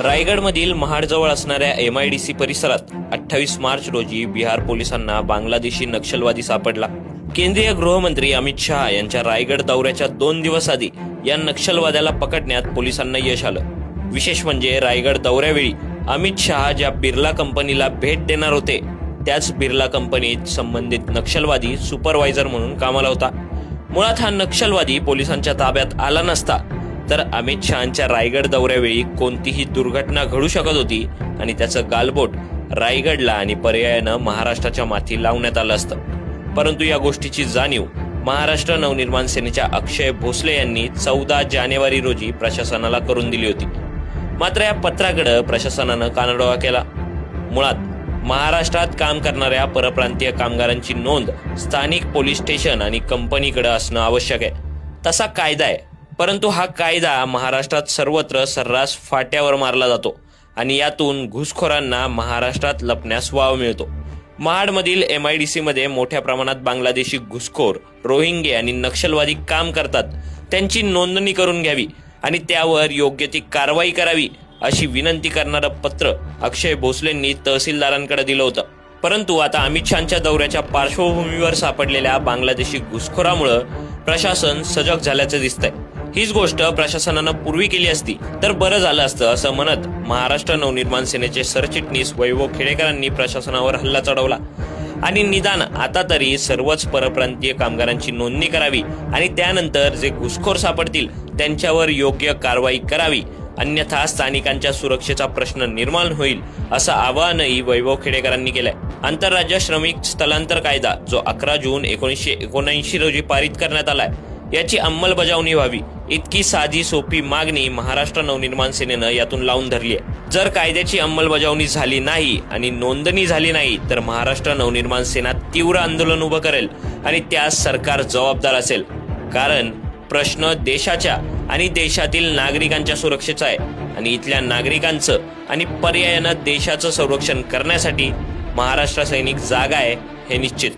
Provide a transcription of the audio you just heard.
रायगडमधील महाडजवळ असणाऱ्या MIDC परिसरात 28 मार्च रोजी बिहार पोलिसांना बांगलादेशी नक्षलवादी सापडला। केंद्रीय गृहमंत्री अमित शहा यांच्या रायगड दौऱ्याच्या 2 दिवस आधी या नक्षलवाद्याला पकडण्यात पोलिसांना यश आलं। विशेष म्हणजे रायगड दौऱ्यावेळी अमित शहा ज्या बिर्ला कंपनीला भेट देणार होते त्याच बिर्ला कंपनीत संबंधित नक्षलवादी सुपरवायझर म्हणून कामाला होता। मुळात हा नक्षलवादी पोलिसांच्या ताब्यात आला नसता तर अमित शहांच्या रायगड दौऱ्यावेळी कोणतीही दुर्घटना घडू शकत होती आणि त्याचं गालबोट रायगडला आणि पर्यायानं महाराष्ट्राच्या माथी लावण्यात आलं असतं। परंतु या गोष्टीची जाणीव महाराष्ट्र नवनिर्माण सेनेच्या अक्षय भोसले यांनी 14 जानेवारी रोजी प्रशासनाला करून दिली होती। मात्र या पत्राकडे प्रशासनानं कानाडोळा केला। मुळात महाराष्ट्रात काम करणाऱ्या परप्रांतीय कामगारांची नोंद स्थानिक पोलीस स्टेशन आणि कंपनीकडे असणं आवश्यक आहे। तसा कायदा आहे, परंतु हा कायदा महाराष्ट्रात सर्वत्र सर्रास फाट्यावर मारला जातो आणि यातून घुसखोरांना महाराष्ट्रात लपण्यास वाव मिळतो। महाडमधील MIDC मध्ये मोठ्या प्रमाणात बांगलादेशी घुसखोर, रोहिंगे आणि नक्षलवादी काम करतात। त्यांची नोंदणी करून घ्यावी आणि त्यावर योग्य ती कारवाई करावी अशी विनंती करणारं पत्र अक्षय भोसलेंनी तहसीलदारांकडे दिलं होतं। परंतु आता अमित शहांच्या दौऱ्याच्या पार्श्वभूमीवर सापडलेल्या बांगलादेशी घुसखोरामुळे प्रशासन सजग झाल्याचं दिसतंय। हीच गोष्ट प्रशासनानं पूर्वी केली असती तर बरं झालं असतं असं म्हणत महाराष्ट्र नवनिर्माण सेनेचे सरचिटणीस वैभव खेडेकरांनी प्रशासनावर हल्ला चढवला आणि निदान आता तरी सर्वच परप्रांतीय कामगारांची नोंदणी करावी आणि त्यानंतर जे घुसखोर सापडतील त्यांच्यावर योग्य कारवाई करावी, अन्यथा स्थानिकांच्या सुरक्षेचा प्रश्न निर्माण होईल असं आवाहनही वैभव खेडेकरांनी केलंय। आंतरराज्य श्रमिक स्थलांतर कायदा जो 11 जून 1979 रोजी पारित करण्यात आलाय याची अंमलबजावणी व्हावी इतकी साधी सोपी मागणी महाराष्ट्र नवनिर्माण सेनेनं यातून लावून धरली आहे। जर कायद्याची अंमलबजावणी झाली नाही आणि नोंदणी झाली नाही तर महाराष्ट्र नवनिर्माण सेना तीव्र आंदोलन उभं करेल आणि त्यास सरकार जबाबदार असेल। कारण प्रश्न देशाच्या आणि देशातील नागरिकांच्या सुरक्षेचा आहे आणि इथल्या नागरिकांचं आणि पर्यायानं देशाचं संरक्षण करण्यासाठी महाराष्ट्र सैनिक जागा आहे हे निश्चित।